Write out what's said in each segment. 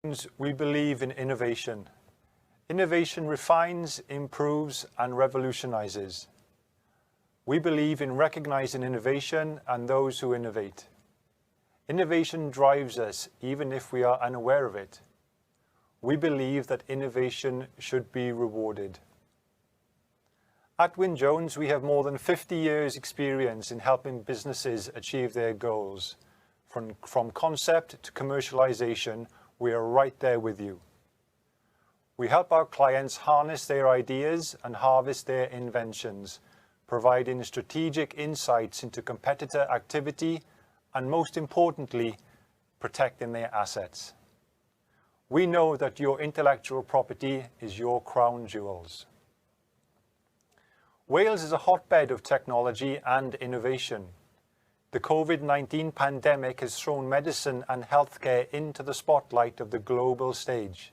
We believe in innovation. Innovation refines, improves, and revolutionizes. We believe in recognizing innovation and those who innovate. Innovation drives us even if we are unaware of it. We believe that innovation should be rewarded. At Wyn Jones, we have more than 50 years experience in helping businesses achieve their goals. From concept to commercialization, we are right there with you. We help our clients harness their ideas and harvest their inventions, providing strategic insights into competitor activity and, most importantly, protecting their assets. We know that your intellectual property is your crown jewels. Wales is a hotbed of technology and innovation. The COVID-19 pandemic has thrown medicine and healthcare into the spotlight of the global stage.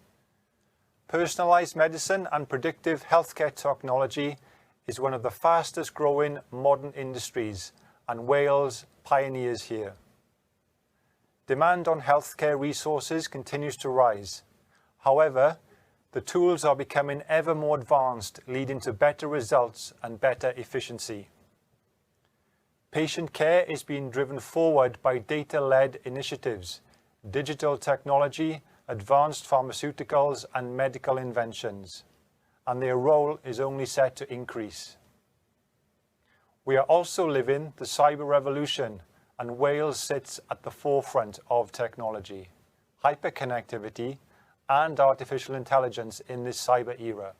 Personalized medicine and predictive healthcare technology is one of the fastest growing modern industries, and Wales pioneers here. Demand on healthcare resources continues to rise. However, the tools are becoming ever more advanced, leading to better results and better efficiency. Patient care is being driven forward by data-led initiatives, digital technology, advanced pharmaceuticals, and medical inventions, and their role is only set to increase. We are also living the cyber revolution, and Wales sits at the forefront of technology, hyperconnectivity, and artificial intelligence in this cyber era.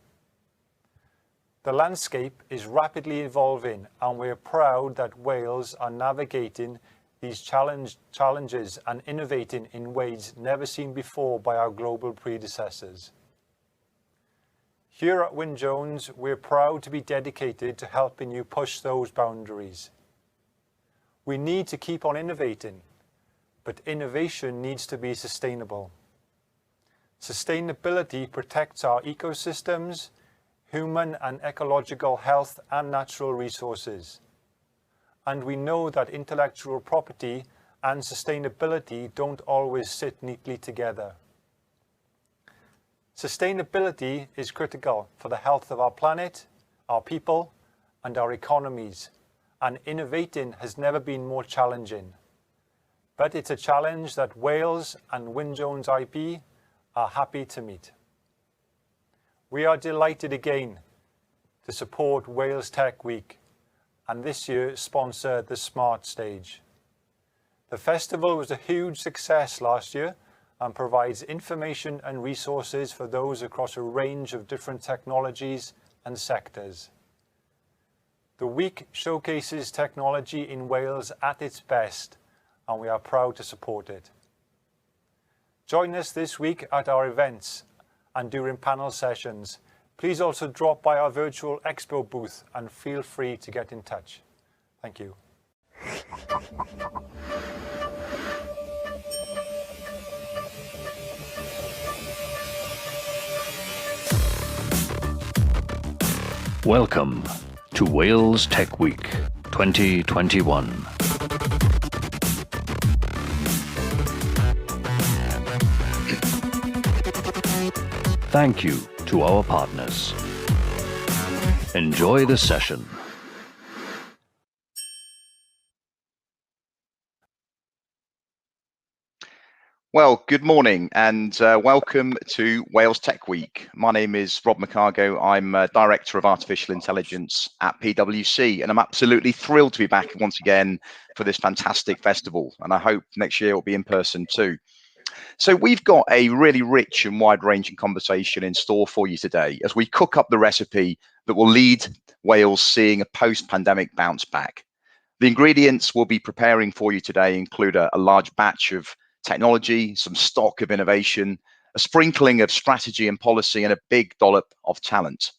The landscape is rapidly evolving, and we're proud that Wales are navigating these challenges and innovating in ways never seen before by our global predecessors. Here at Wyn Jones, we're proud to be dedicated to helping you push those boundaries. We need to keep on innovating, but innovation needs to be sustainable. Sustainability protects our ecosystems, human and ecological health, and natural resources. And we know that intellectual property and sustainability don't always sit neatly together. Sustainability is critical for the health of our planet, our people, and our economies, and innovating has never been more challenging. But it's a challenge that Wales and Wyn Jones IP are happy to meet. We are delighted again to support Wales Tech Week, and this year sponsor the Smart Stage. The festival was a huge success last year and provides information and resources for those across a range of different technologies and sectors. The week showcases technology in Wales at its best, and we are proud to support it. Join us this week at our events and during panel sessions. Please also drop by our virtual expo booth and feel free to get in touch. Thank you. Welcome to Wales Tech Week 2021. Thank you to our partners. Enjoy the session. Well, good morning and welcome to Wales Tech Week. My name is Rob McCargow. I'm Director of Artificial Intelligence at PwC, and I'm absolutely thrilled to be back once again for this fantastic festival, and I hope next year it will be in person too. So we've got a really rich and wide-ranging conversation in store for you today as we cook up the recipe that will lead Wales seeing a post-pandemic bounce back. The ingredients we'll be preparing for you today include a large batch of technology, some stock of innovation, a sprinkling of strategy and policy, and a big dollop of talent.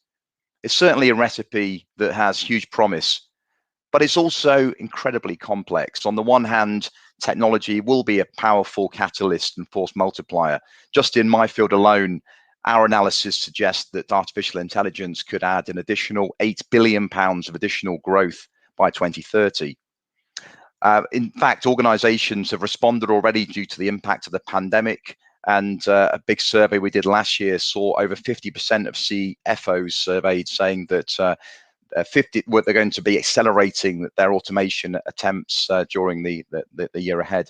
It's certainly a recipe that has huge promise, but it's also incredibly complex. On the one hand, technology will be a powerful catalyst and force multiplier. Just in my field alone, our analysis suggests that artificial intelligence could add an additional £8 billion of additional growth by 2030. In fact, organizations have responded already due to the impact of the pandemic And a big survey we did last year saw over 50% of CFOs surveyed saying that 50 they're going to be accelerating their automation attempts during the year ahead.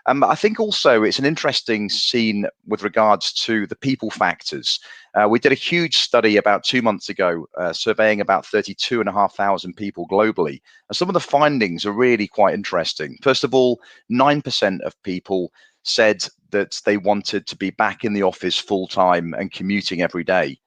I think also it's an interesting scene with regards to the people factors. We did a huge study about 2 months ago, surveying about 32,500 people globally. And some of the findings are really quite interesting. First of all, 9% of people said that they wanted to be back in the office full time and commuting every day.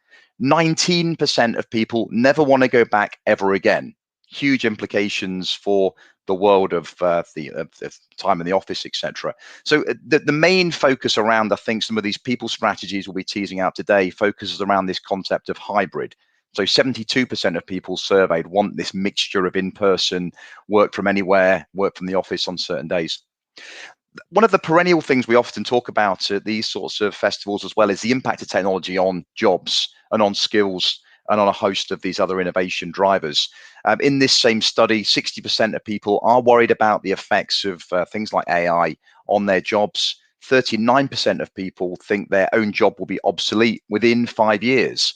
19% of people never want to go back ever again. Huge implications for the world of the time in the office, etc. So the main focus around, I think, some of these people strategies we'll be teasing out today focuses around this concept of hybrid. So 72% of people surveyed want this mixture of in-person, work from anywhere, work from the office on certain days. One of the perennial things we often talk about at these sorts of festivals as well is the impact of technology on jobs and on skills and on a host of these other innovation drivers. In this same study, 60% of people are worried about the effects of things like AI on their jobs. 39% of people think their own job will be obsolete within 5 years.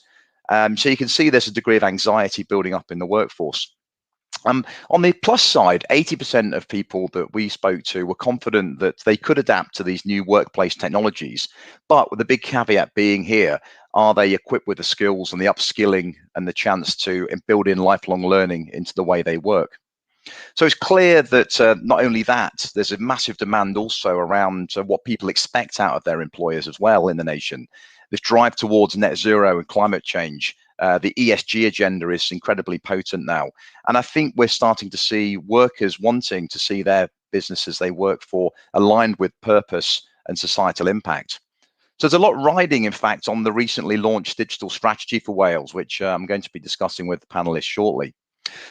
So you can see there's a degree of anxiety building up in the workforce. On the plus side, 80% of people that we spoke to were confident that they could adapt to these new workplace technologies, but with the big caveat being here, are they equipped with the skills and the upskilling and the chance to build in lifelong learning into the way they work? So it's clear that not only that, there's a massive demand also around what people expect out of their employers as well in the nation. This drive towards net zero and climate change. The ESG agenda is incredibly potent now. And I think we're starting to see workers wanting to see their businesses they work for aligned with purpose and societal impact. So there's a lot riding, in fact, on the recently launched digital strategy for Wales, which I'm going to be discussing with the panelists shortly.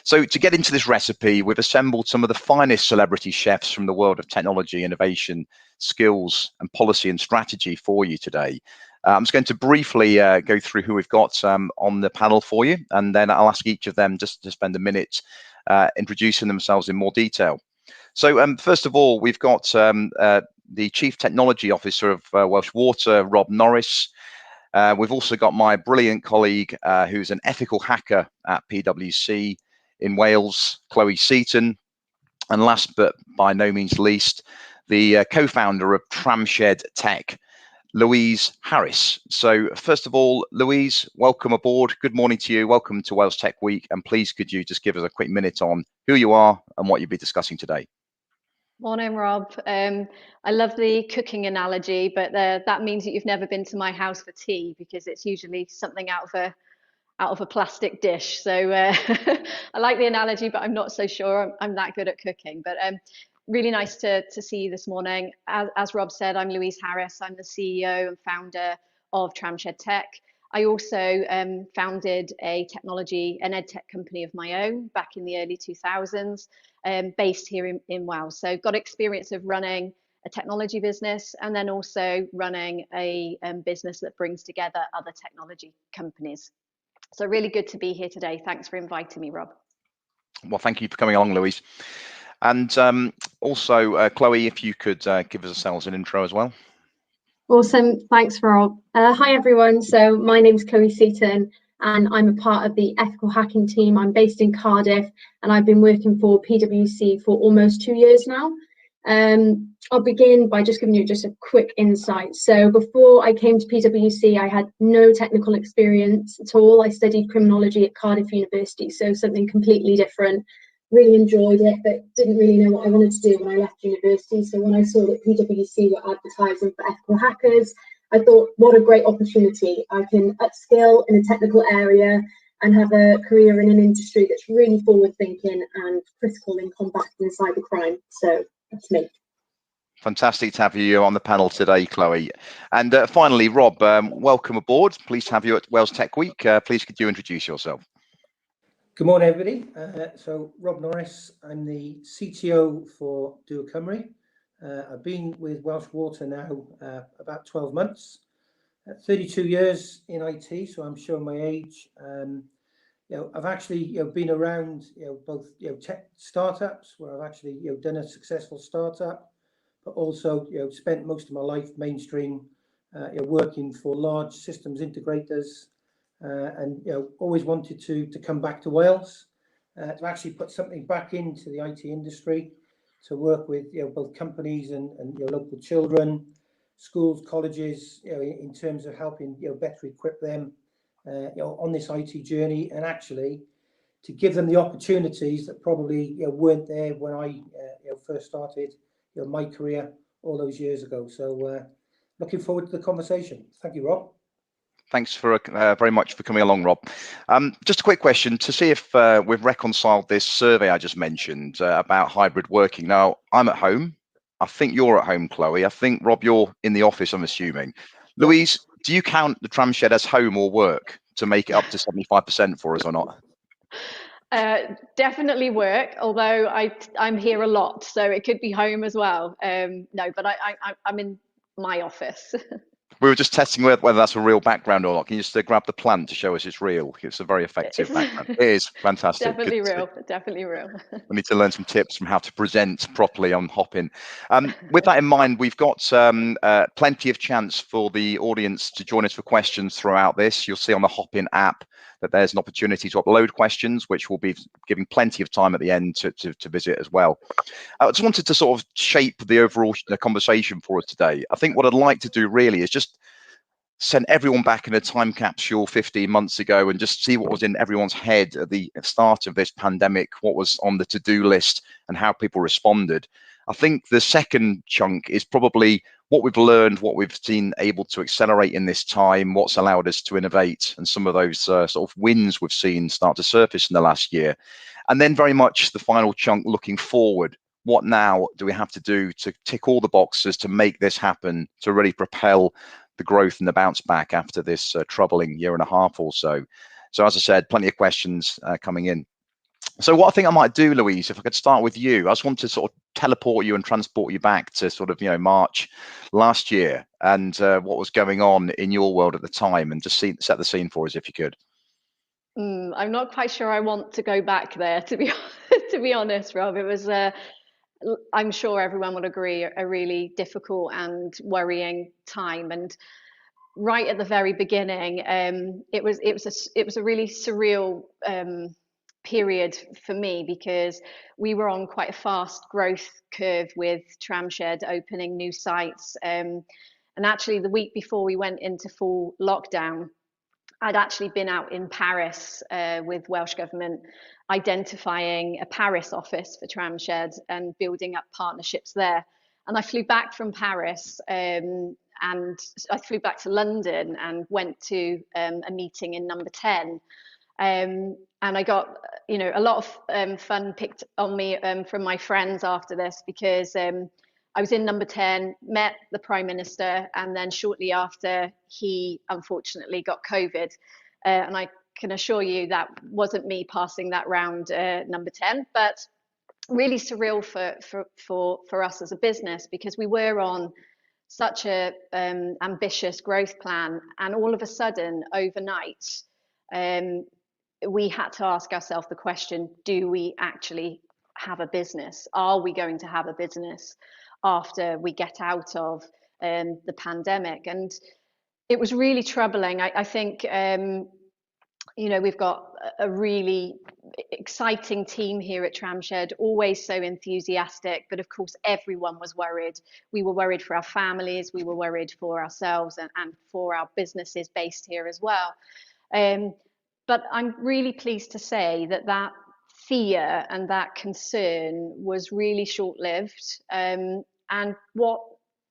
So to get into this recipe, we've assembled some of the finest celebrity chefs from the world of technology, innovation, skills, and policy and strategy for you today. I'm just going to briefly go through who we've got on the panel for you, and then I'll ask each of them just to spend a minute introducing themselves in more detail. So first of all, we've got the Chief Technology Officer of Welsh Water, Rob Norris. We've also got my brilliant colleague who's an ethical hacker at PwC in Wales, Chloe Seaton. And last but by no means least, the co-founder of TramshedTech, Louise Harris. So first of all, Louise, welcome aboard. Good morning to you. Welcome to Wales Tech Week. And please, could you just give us a quick minute on who you are and what you'll be discussing today? Morning, Rob. I love the cooking analogy, but that means that you've never been to my house for tea, because it's usually something out of a plastic dish. So I like the analogy, but I'm not so sure I'm that good at cooking. But really nice to see you this morning. As Rob said, I'm Louise Harris. I'm the CEO and founder of TramshedTech. I also founded an edtech company of my own back in the early 2000s, based here in Wales. So got experience of running a technology business and then also running a business that brings together other technology companies. So really good to be here today. Thanks for inviting me, Rob. Well, thank you for coming along, Louise. And also, Chloe, if you could give us an intro as well. Awesome, thanks Rob. Hi everyone, so my name's Chloe Seaton and I'm a part of the ethical hacking team. I'm based in Cardiff and I've been working for PwC for almost 2 years now. I'll begin by just giving you just a quick insight. So before I came to PwC, I had no technical experience at all. I studied criminology at Cardiff University, so something completely different. Really enjoyed it, but didn't really know what I wanted to do when I left university. So when I saw that PwC were advertising for ethical hackers, I thought, what a great opportunity. I can upskill in a technical area and have a career in an industry that's really forward thinking and critical in combating cybercrime. So that's me. Fantastic to have you on the panel today, Chloe. And finally, Rob, welcome aboard. Pleased to have you at Wales Tech Week. Please could you introduce yourself? Good morning, everybody. So Rob Norris, I'm the CTO for Cymru. I've been with Welsh Water now about 12 months, 32 years in IT, so I'm showing my age. I've actually been around both tech startups where I've actually done a successful startup, but also spent most of my life mainstream working for large systems integrators, and always wanted to come back to Wales, to actually put something back into the IT industry, to work with both companies and local children, schools, colleges, in terms of helping better equip them on this IT journey, and actually to give them the opportunities that probably weren't there when I first started my career all those years ago. So looking forward to the conversation. Thank you, Rob. Thanks for very much for coming along, Rob. Just a quick question to see if we've reconciled this survey I just mentioned about hybrid working. Now, I'm at home. I think you're at home, Chloe. I think, Rob, you're in the office, I'm assuming. Yeah. Louise, do you count the Tramshed as home or work to make it up to 75% for us or not? Definitely work, although I'm here a lot, so it could be home as well. No, but I'm in my office. We were just testing whether that's a real background or not. Can you just grab the plant to show us it's real? It's a very effective background. It is fantastic. Definitely real, definitely real. We need to learn some tips from how to present properly on Hopin. With that in mind, we've got plenty of chance for the audience to join us for questions throughout this. You'll see on the Hopin app that there's an opportunity to upload questions, which will be giving plenty of time at the end to visit as well. I just wanted to sort of shape the overall conversation for us today. I think what I'd like to do really is just send everyone back in a time capsule 15 months ago and just see what was in everyone's head at the start of this pandemic, what was on the to-do list and how people responded. I think the second chunk is probably what we've learned, what we've seen able to accelerate in this time, what's allowed us to innovate, and some of those sort of wins we've seen start to surface in the last year. And then very much the final chunk looking forward. What now do we have to do to tick all the boxes to make this happen, to really propel the growth and the bounce back after this troubling year and a half or so? So as I said, plenty of questions coming in. So what I think I might do, Louise, if I could start with you, I just want to sort of teleport you and transport you back to sort of, March last year and what was going on in your world at the time, and just set the scene for us if you could. I'm not quite sure I want to go back there, to be honest, Rob. It was, I'm sure everyone would agree, a really difficult and worrying time. And right at the very beginning, it was a really surreal period for me, because we were on quite a fast growth curve with Tramshed opening new sites. And actually the week before we went into full lockdown, I'd actually been out in Paris with Welsh Government, identifying a Paris office for Tramshed and building up partnerships there. And I flew back from Paris and I flew back to London and went to a meeting in number 10. And I got, a lot of fun picked on me from my friends after this, because I was in number 10, met the Prime Minister, and then shortly after, he unfortunately got COVID. And I can assure you that wasn't me passing that round number 10, but really surreal for us as a business, because we were on such a ambitious growth plan, and all of a sudden, overnight, we had to ask ourselves the question, do we actually have a business? Are we going to have a business after we get out of the pandemic? And it was really troubling. I think, we've got a really exciting team here at Tramshed, always so enthusiastic, but of course everyone was worried. We were worried for our families, we were worried for ourselves and for our businesses based here as well. But I'm really pleased to say that fear and that concern was really short-lived. And what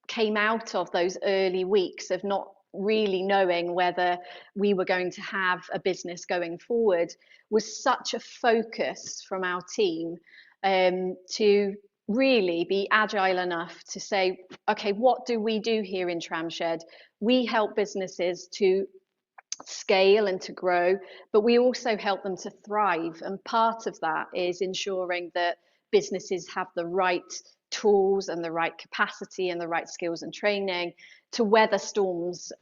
came out of those early weeks of not really knowing whether we were going to have a business going forward was such a focus from our team to really be agile enough to say, okay, what do we do here in Tramshed? We help businesses to scale and to grow, but we also help them to thrive. And part of that is ensuring that businesses have the right tools and the right capacity and the right skills and training to weather storms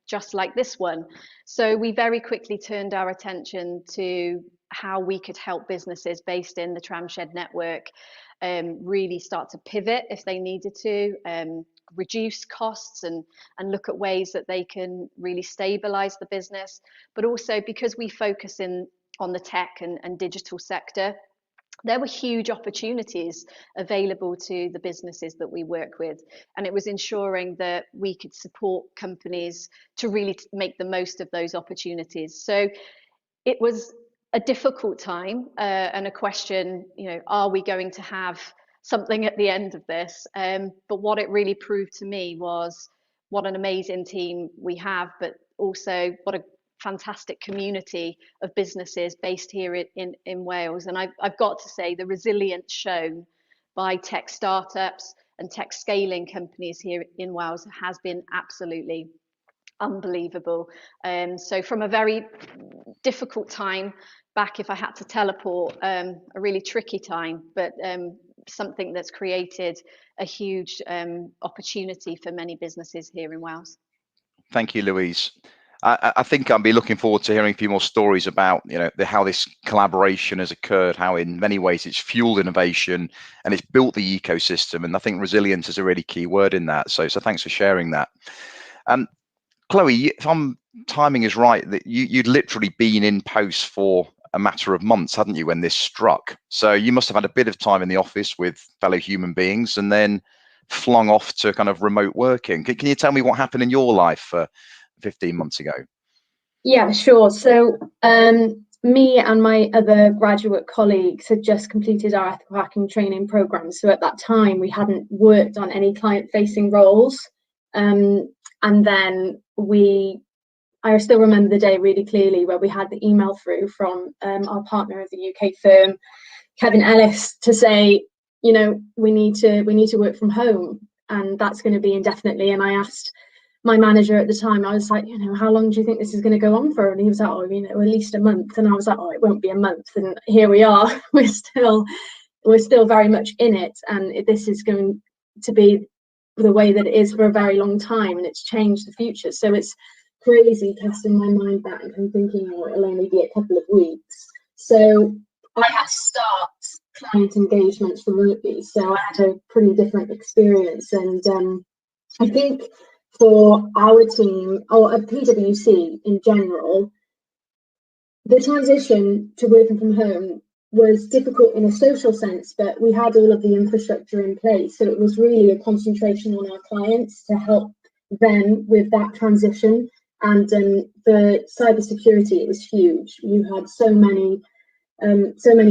just like this one. So we very quickly turned our attention to how we could help businesses based in the Tramshed network really start to pivot if they needed to, reduce costs and look at ways that they can really stabilize the business. But also because we focus on the tech and digital sector, there were huge opportunities available to the businesses that we work with. And it was ensuring that we could support companies to really make the most of those opportunities. So it was a difficult time and a question, are we going to have something at the end of this? But what it really proved to me was what an amazing team we have, but also what a fantastic community of businesses based here in Wales. And I've got to say, the resilience shown by tech startups and tech scaling companies here in Wales has been absolutely unbelievable. So from a very difficult time back, if I had to teleport, a really tricky time, but something that's created a huge opportunity for many businesses here in Wales. Thank you, Louise. I think I'll be looking forward to hearing a few more stories about how this collaboration has occurred, how in many ways it's fueled innovation and it's built the ecosystem. And I think resilience is a really key word in that. So thanks for sharing that. Chloe, if timing is right, that you'd literally been in post for a matter of months, hadn't you, when this struck? So you must have had a bit of time in the office with fellow human beings and then flung off to kind of remote working. Can you tell me what happened in your life 15 months ago? Yeah, sure. So me and my other graduate colleagues had just completed our ethical hacking training program. So at that time, we hadn't worked on any client-facing roles. And then I still remember the day really clearly where we had the email through from our partner of the UK firm, Kevin Ellis, to say, we need to work from home, and that's going to be indefinitely. And I asked my manager at the time, I was like, how long do you think this is going to go on for? And he was like, at least a month. And I was like, it won't be a month. And here we are. We're still very much in it, and this is going to be the way that it is for a very long time, and it's changed the future. So it's crazy casting my mind back and thinking, it'll only be a couple of weeks. So I had to start client engagements remotely, so I had a pretty different experience. And I think for our team, or at PwC in general, the transition to working from home was difficult in a social sense, but we had all of the infrastructure in place. So it was really a concentration on our clients to help them with that transition. And for cybersecurity, it was huge. You had so many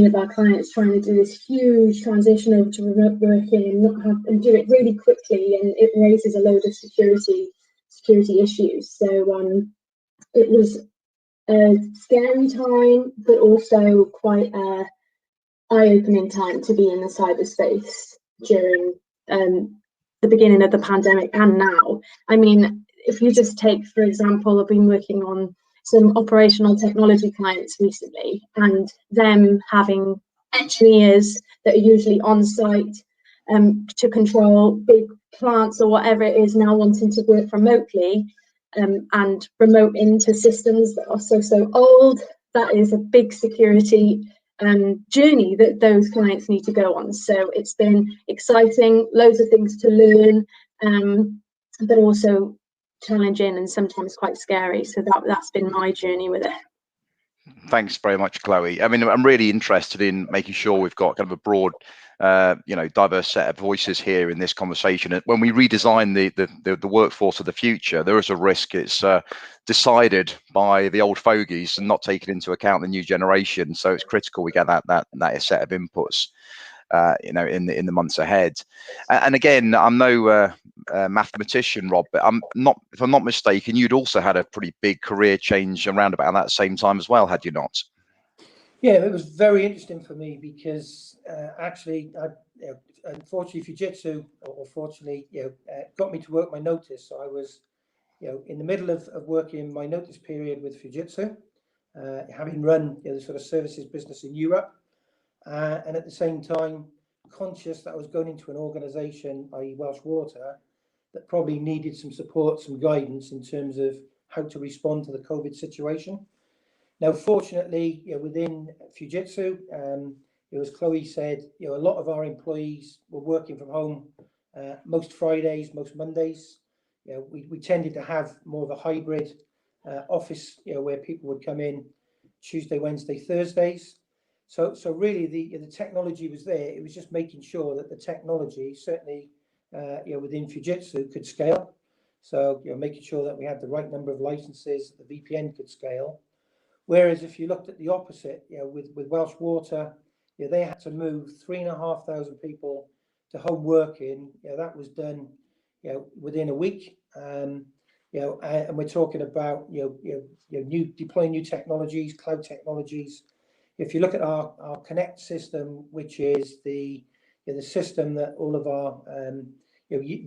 of our clients trying to do this huge transition over to remote working and do it really quickly, and it raises a load of security issues. So it was a scary time, but also quite a eye-opening time to be in the cyberspace during the beginning of the pandemic and now. I mean, if you just take, for example, I've been working on some operational technology clients recently, and them having engineers that are usually on site to control big plants or whatever it is, now wanting to work remotely and remote into systems that are so old. That is a big security journey that those clients need to go on. So it's been exciting, loads of things to learn, but also challenging and sometimes quite scary. So that's been my journey with it. Thanks very much, Chloe. I mean, I'm really interested in making sure we've got kind of a broad, diverse set of voices here in this conversation. When we redesign the workforce of the future, there is a risk it's decided by the old fogies and not taken into account the new generation. So it's critical we get that set of inputs, in the months ahead. And again, I'm no mathematician, Rob, but if I'm not mistaken, you'd also had a pretty big career change around about that same time as well, had you not? Yeah, it was very interesting for me because actually, unfortunately, Fujitsu, or fortunately, got me to work my notice. So I was, in the middle of working my notice period with Fujitsu, having run the sort of services business in Europe, and at the same time, conscious that I was going into an organisation, i.e. Welsh Water, that probably needed some support, some guidance in terms of how to respond to the COVID situation. Now, fortunately, within Fujitsu, as Chloe said, a lot of our employees were working from home most Fridays, most Mondays. We tended to have more of a hybrid office, where people would come in Tuesday, Wednesday, Thursdays. So really the technology was there. It was just making sure that the technology, certainly within Fujitsu, could scale. So making sure that we had the right number of licenses, the VPN could scale. Whereas if you looked at the opposite, with Welsh Water, they had to move 3,500 people to home working. That was done, within a week. And we're talking about deploying new technologies, cloud technologies. If you look at our Connect system, which is the system that all of our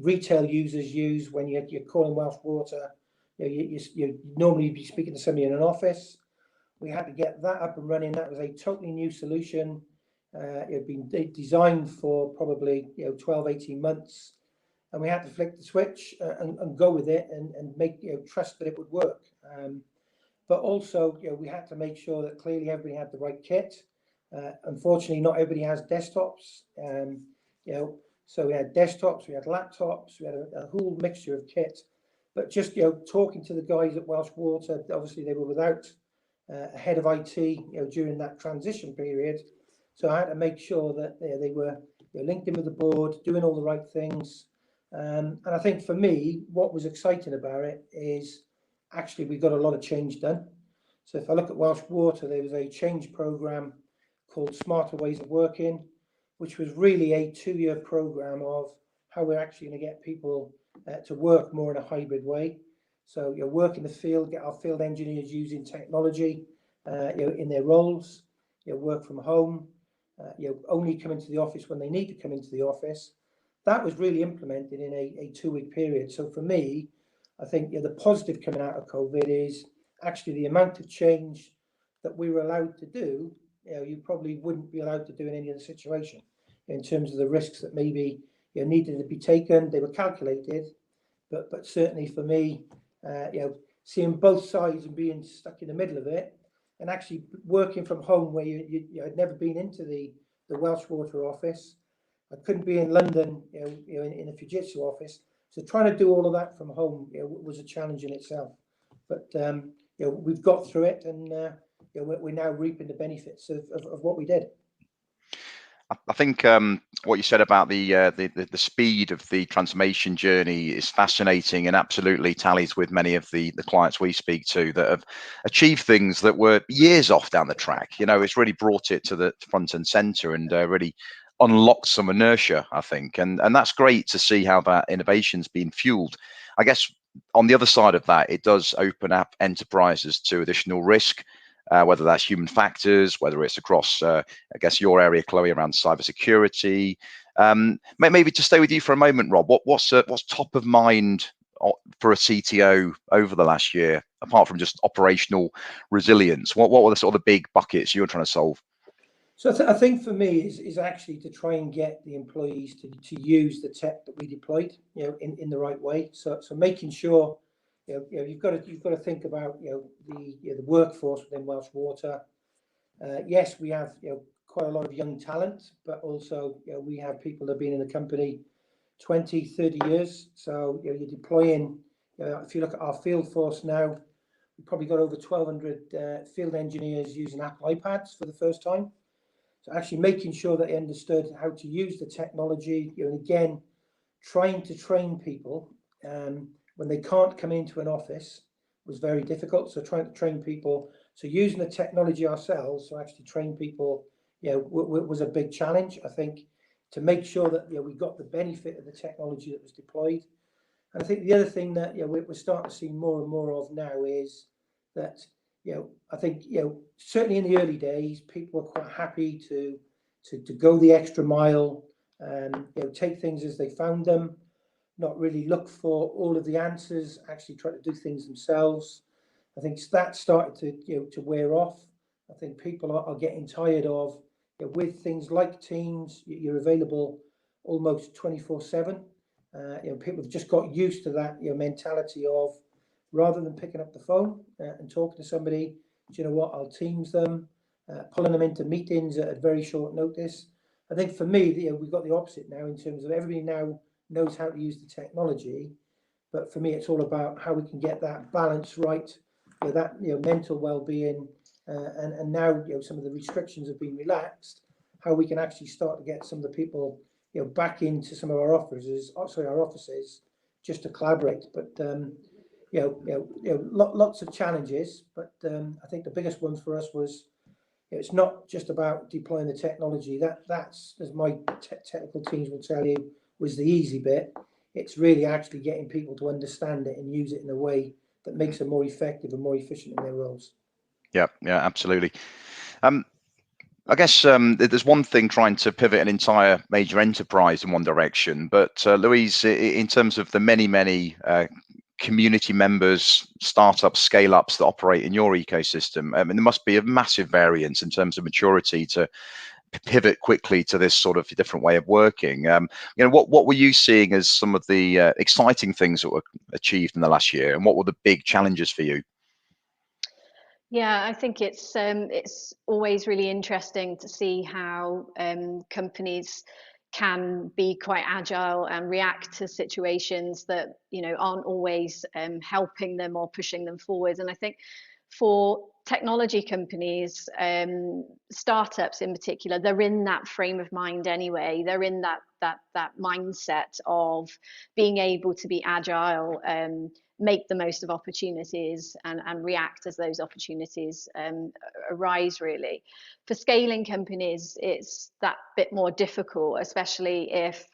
retail users use when you're calling Welsh Water, you normally be speaking to somebody in an office. We had to get that up and running. That was a totally new solution. It had been designed for probably 12, 18 months. And we had to flick the switch and go with it and make trust that it would work. But also, we had to make sure that clearly everybody had the right kit. Unfortunately, not everybody has desktops. So we had desktops, we had laptops, we had a whole mixture of kit. But just talking to the guys at Welsh Water, obviously they were without a head of IT during that transition period. So I had to make sure that they were linked in with the board, doing all the right things. And I think for me, what was exciting about it is actually we got a lot of change done. So if I look at Welsh Water, there was a change program called Smarter Ways of Working, which was really a 2-year program of how we're actually going to get people to work more in a hybrid way. So work in the field, get our field engineers using technology in their roles, work from home, only come into the office when they need to come into the office. That was really implemented in a 2-week period. So for me, I think the positive coming out of COVID is actually the amount of change that we were allowed to do. You probably wouldn't be allowed to do in any other situation in terms of the risks that maybe needed to be taken. They were calculated, but certainly for me, seeing both sides and being stuck in the middle of it, and actually working from home where you had never been into the Welsh Water office. I couldn't be in London, in a Fujitsu office. So trying to do all of that from home was a challenge in itself. But we've got through it, and we're now reaping the benefits of what we did. I think what you said about the speed of the transformation journey is fascinating and absolutely tallies with many of the clients we speak to that have achieved things that were years off down the track. It's really brought it to the front and center and really unlocked some inertia, I think. And that's great to see how that innovation's been fueled. I guess on the other side of that, it does open up enterprises to additional risk. Whether that's human factors, whether it's across, I guess, your area, Chloe, around cybersecurity. Maybe to stay with you for a moment, Rob, what's top of mind for a CTO over the last year, apart from just operational resilience? What were the sort of the big buckets you're trying to solve? So I think for me is actually to try and get the employees to use the tech that we deployed, in the right way. So making sure. You've got to think about the workforce within Welsh Water. Yes, we have quite a lot of young talent, but also we have people that have been in the company 20, 30 years. So you're deploying. If you look at our field force now, we've probably got over 1,200 field engineers using Apple iPads for the first time. So actually making sure that they understood how to use the technology. And again, trying to train people. When they can't come into an office was very difficult. So trying to train people, so using the technology ourselves, so actually train people, was a big challenge, I think, to make sure that we got the benefit of the technology that was deployed. And I think the other thing that we're starting to see more and more of now is that I think certainly in the early days, people were quite happy to go the extra mile and take things as they found them. Not really look for all of the answers, actually try to do things themselves. I think that started to wear off. I think people are getting tired of with things like Teams, you're available almost 24/7. People have just got used to that mentality of rather than picking up the phone and talking to somebody, do you know what, I'll Teams them, pulling them into meetings at very short notice. I think for me, we've got the opposite now in terms of everybody now knows how to use the technology. But for me, it's all about how we can get that balance right, that mental well-being, and now some of the restrictions have been relaxed. How we can actually start to get some of the people back into some of our offices, just to collaborate. But lots of challenges. But I think the biggest one for us was it's not just about deploying the technology. That's, as my technical teams will tell you, was the easy bit. It's really actually getting people to understand it and use it in a way that makes them more effective and more efficient in their roles. Yeah, absolutely. I guess there's one thing trying to pivot an entire major enterprise in one direction, but Louise, in terms of the many community members, startups, scale-ups that operate in your ecosystem, I mean, there must be a massive variance in terms of maturity to pivot quickly to this sort of different way of working. What were you seeing as some of the exciting things that were achieved in the last year, and what were the big challenges for you? Yeah, I think it's always really interesting to see how companies can be quite agile and react to situations that aren't always helping them or pushing them forward. And I think for technology companies, startups in particular, they're in that frame of mind anyway. They're in that mindset of being able to be agile, make the most of opportunities, and react as those opportunities arise, really. For scaling companies, it's that bit more difficult, especially if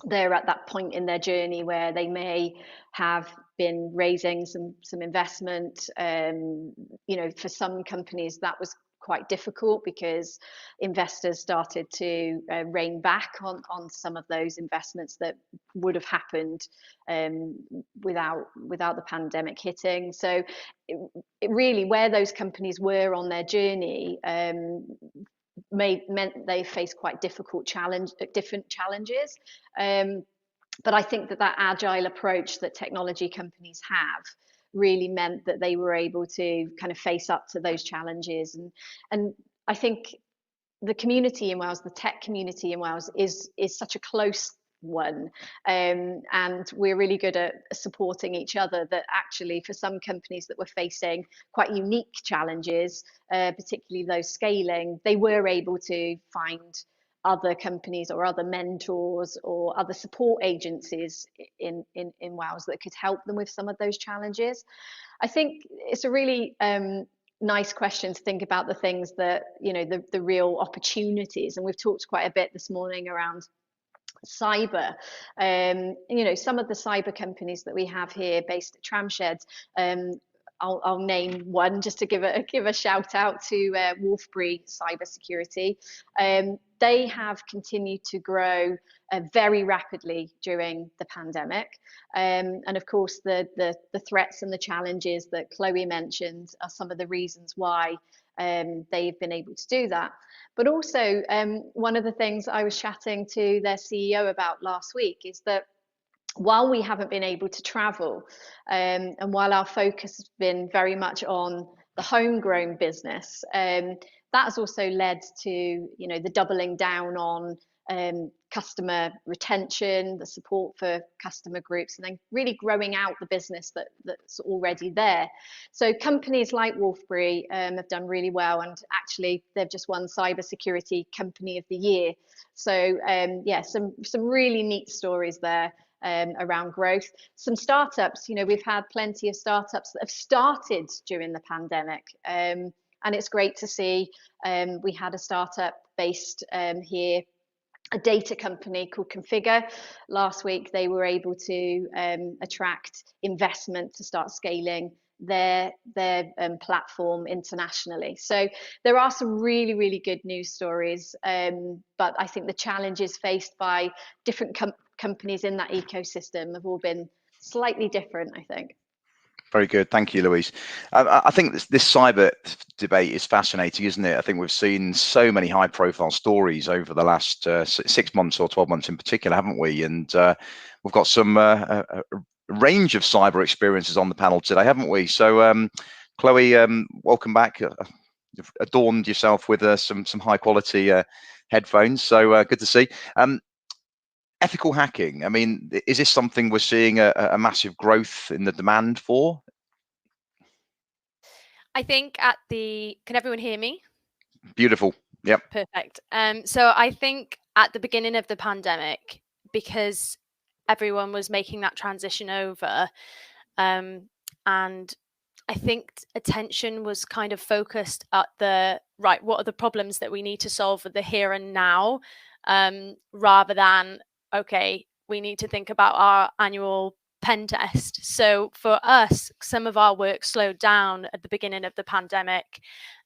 they're at that point in their journey where they may have been raising some investment. For some companies that was quite difficult because investors started to rein back on some of those investments that would have happened without the pandemic hitting. So it really, where those companies were on their journey, meant they faced quite different challenges. But I think that agile approach that technology companies have really meant that they were able to kind of face up to those challenges. And I think the community in Wales, the tech community in Wales, is such a close one, and we're really good at supporting each other, that actually for some companies that were facing quite unique challenges, particularly those scaling, they were able to find other companies or other mentors or other support agencies in Wales that could help them with some of those challenges. I think it's a really nice question to think about the things that, the real opportunities, and we've talked quite a bit this morning around cyber. Some of the cyber companies that we have here based at Tramshed, I'll name one just to give a shout out to Wolfbury Cybersecurity. They have continued to grow very rapidly during the pandemic, and of course the threats and the challenges that Chloe mentioned are some of the reasons why they've been able to do that. But also, one of the things I was chatting to their CEO about last week is that while we haven't been able to travel, and while our focus has been very much on the homegrown business, that has also led to the doubling down on customer retention, the support for customer groups, and then really growing out the business that's already there. So companies like Wolfbury have done really well, and actually they've just won Cybersecurity Company of the Year. So some really neat stories there. Around growth. Some startups, we've had plenty of startups that have started during the pandemic, and it's great to see. We had a startup based here, a data company called Configure. Last week, they were able to attract investment to start scaling their platform internationally. So there are some really, really good news stories, but I think the challenges faced by different companies in that ecosystem have all been slightly different, I think. Very good. Thank you, Louise. I think this cyber debate is fascinating, isn't it? I think we've seen so many high profile stories over the last 6 months or 12 months in particular, haven't we? And we've got some range of cyber experiences on the panel today, haven't we? So Chloe, welcome back. You've adorned yourself with some high quality headphones, so good to see. ethical hacking, I mean, is this something we're seeing a massive growth in the demand for? I think can everyone hear me? Beautiful. Yep. Perfect. So I think at the beginning of the pandemic, because everyone was making that transition over, and I think attention was kind of focused at what are the problems that we need to solve for the here and now, rather than, okay, we need to think about our annual pen test. So for us, some of our work slowed down at the beginning of the pandemic,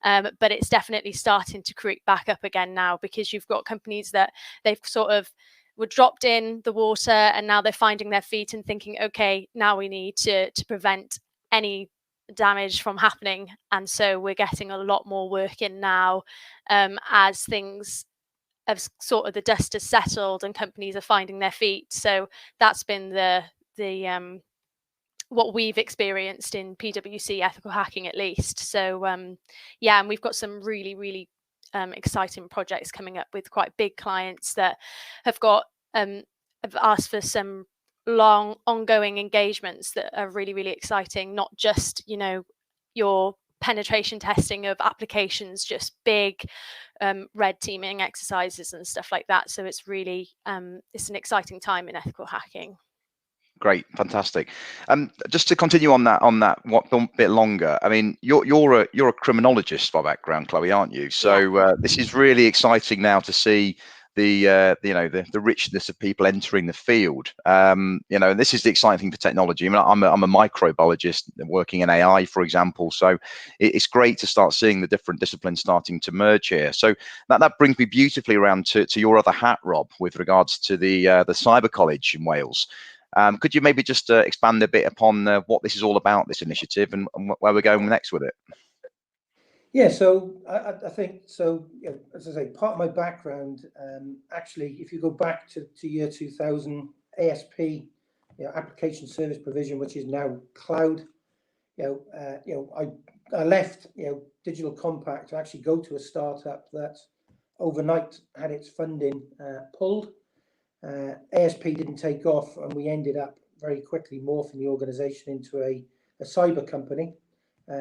but it's definitely starting to creep back up again now, because you've got companies that they've sort of were dropped in the water and now they're finding their feet and thinking, okay, now we need to prevent any damage from happening. And so we're getting a lot more work in now, as things have sort of, the dust has settled and companies are finding their feet. So that's been the what we've experienced in PwC ethical hacking, at least. So yeah, and we've got some really exciting projects coming up with quite big clients that have asked for some long ongoing engagements that are really exciting, not just, you know, your penetration testing of applications, just big red teaming exercises and stuff like that. So it's really it's an exciting time in ethical hacking. Great, fantastic. Just to continue on that bit longer. I mean, you're a criminologist by background, Chloe, aren't you? So Yeah. this is really exciting now to see the richness of people entering the field. You know, this is the exciting thing for technology. I mean, I'm a microbiologist working in AI, for example. So it's great to start seeing the different disciplines starting to merge here. So that brings me beautifully around to your other hat, Rob, with regards to the Cyber College in Wales. Could you maybe just expand a bit upon what this is all about, this initiative, and where we're going next with it? Yeah, so I think so. You know, as I say, part of my background, actually, if you go back to year 2000, ASP, you know, application service provision, which is now cloud. You know, I left, you know, Digital Compact to actually go to a startup that overnight had its funding pulled. ASP didn't take off, and we ended up very quickly morphing the organization into a cyber company,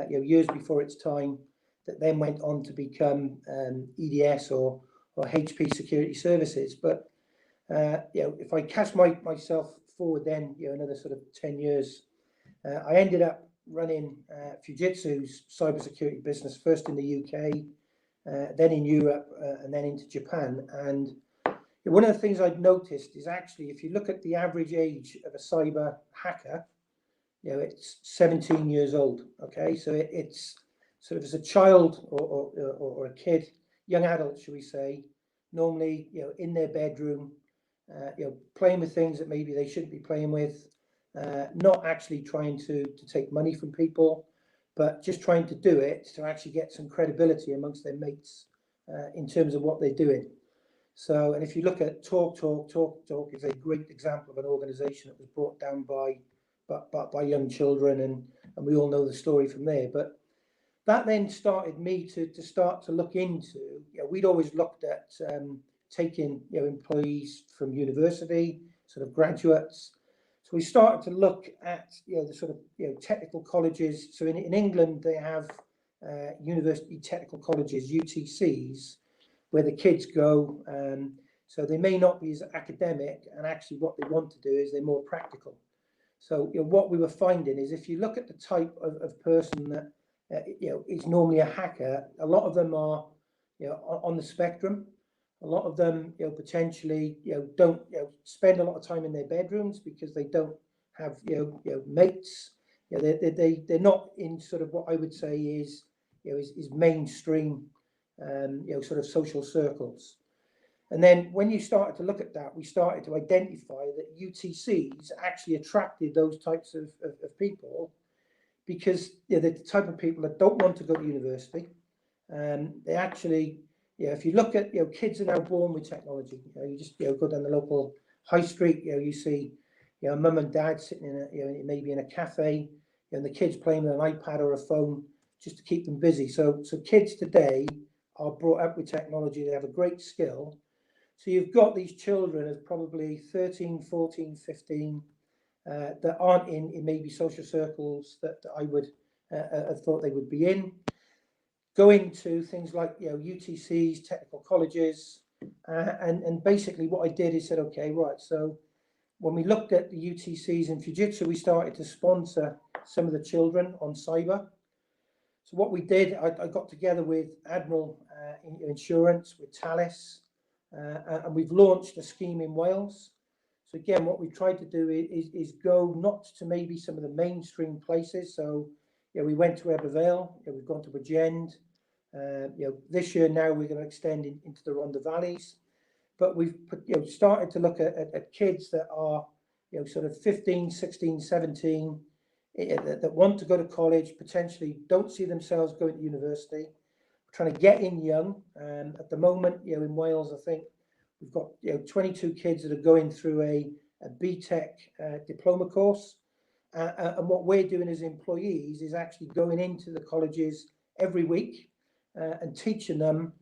you know, years before its time, that then went on to become EDS or HP Security Services. But you know, if I cast myself forward then, you know, another sort of 10 years, I ended up running Fujitsu's cybersecurity business, first in the UK, then in Europe, and then into Japan. And one of the things I've noticed is, actually, if you look at the average age of a cyber hacker, you know, it's 17 years old. Okay, so it's sort of, as a child or a kid, young adult, should we say, normally, you know, in their bedroom, you know, playing with things that maybe they shouldn't be playing with, not actually trying to take money from people, but just trying to do it to actually get some credibility amongst their mates in terms of what they're doing. So, and if you look at Talk is a great example of an organization that was brought down by young children, and we all know the story from there. But that then started me to start to look into, you know, we'd always looked at taking, you know, employees from university, sort of graduates. So we started to look at, you know, the sort of, you know, technical colleges. So in England, they have university technical colleges, UTCs, where the kids go. So they may not be as academic, and actually what they want to do is they're more practical. So, you know, what we were finding is, if you look at the type of person that you know, is normally a hacker, a lot of them are, you know, on the spectrum. A lot of them, you know, potentially, you know, don't, you know, spend a lot of time in their bedrooms because they don't have, you know, mates. You know, they're not in sort of what I would say is, you know, is mainstream, you know, sort of social circles. And then when you started to look at that, we started to identify that UTCs actually attracted those types of people, because, you know, they're the type of people that don't want to go to university. They actually, you know, if you look at, you know, kids are now born with technology. You know, you just, you know, go down the local high street, you know, you see, you know, mum and dad sitting in a, you know, maybe in a cafe, and the kids playing with an iPad or a phone just to keep them busy. So kids today are brought up with technology. They have a great skill, So you've got these children as probably 13, 14, 15 that aren't in maybe social circles that I would have thought they would be in. Going to things like UTCs, technical colleges, and basically what I did is said, okay, right, so when we looked at the UTCs in Jiu-Jitsu, we started to sponsor some of the children on cyber. So what we did, I got together with Admiral Insurance, with Talis, and we've launched a scheme in Wales. So again, what we tried to do is go not to maybe some of the mainstream places. So we went to Ebervale, we've gone to Bridgend. This year now we're going to extend into the Rhondda Valleys. But we've started to look at kids that are sort of 15, 16, 17 that want to go to college, potentially don't see themselves going to university, trying to get in young. At the moment, in Wales, I think we've got 22 kids that are going through a BTEC diploma course. And what we're doing as employees is actually going into the colleges every week and teaching them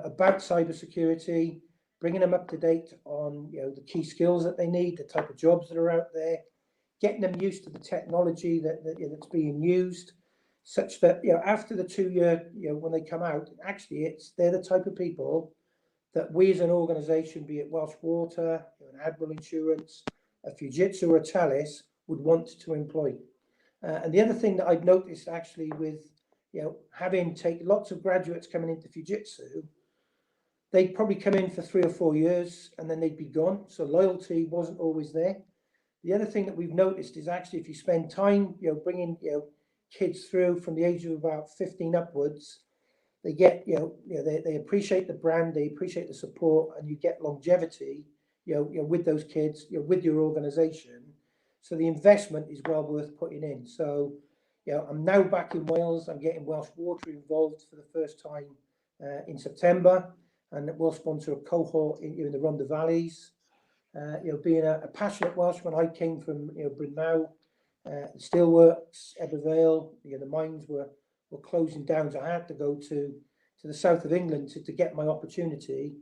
about cybersecurity, bringing them up to date on the key skills that they need, the type of jobs that are out there, getting them used to the technology that's being used, such that after the 2 year when they come out, actually they're the type of people that we as an organisation, be it Welsh Water, an Admiral Insurance, a Fujitsu or a Talis, would want to employ. And the other thing that I've noticed actually with having lots of graduates coming into Fujitsu, they'd probably come in for 3 or 4 years and then they'd be gone. So loyalty wasn't always there. The other thing that we've noticed is actually if you spend time, bringing kids through from the age of about 15 upwards, they get, they appreciate the brand, they appreciate the support, and you get longevity, with those kids, with your organisation. So the investment is well worth putting in. So, I'm now back in Wales. I'm getting Welsh Water involved for the first time in September, and we'll sponsor a cohort in the Rhondda Valleys. Being a passionate Welshman, I came from Brynmawr, Steelworks, Ebervale. The mines were closing down, so I had to go to the south of England to get my opportunity.